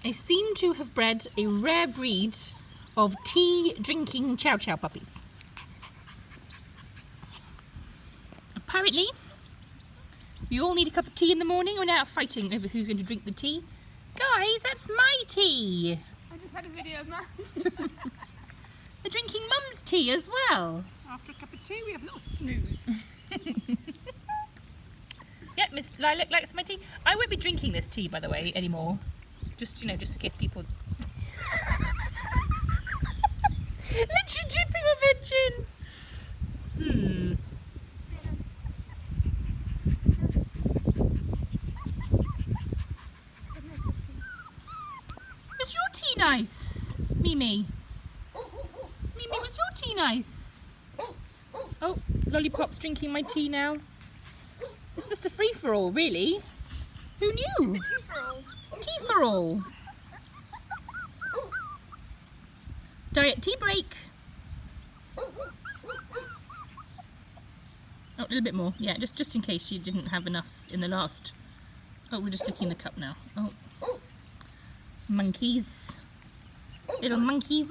I seem to have bred a rare breed of tea-drinking Chow Chow puppies. Apparently, we all need a cup of tea in the morning. We're now fighting over who's going to drink the tea. Guys, that's my tea! I just had a video of that. They're drinking Mum's tea as well. After a cup of tea, we have a little snooze. Yeah, Miss Lilac likes my tea. I won't be drinking this tea, by the way, anymore. Just, you know, just in case people... Literally dripping off her chin. Was your tea nice, Mimi? Mimi, was your tea nice? Oh, Lollipop's drinking my tea now. It's just a free-for-all, really. Who knew? Tea for all. Diet tea break. Oh, a little bit more. Yeah, just in case she didn't have enough in the last. Oh, we're just licking the cup now. Oh. Monkeys. Little monkeys.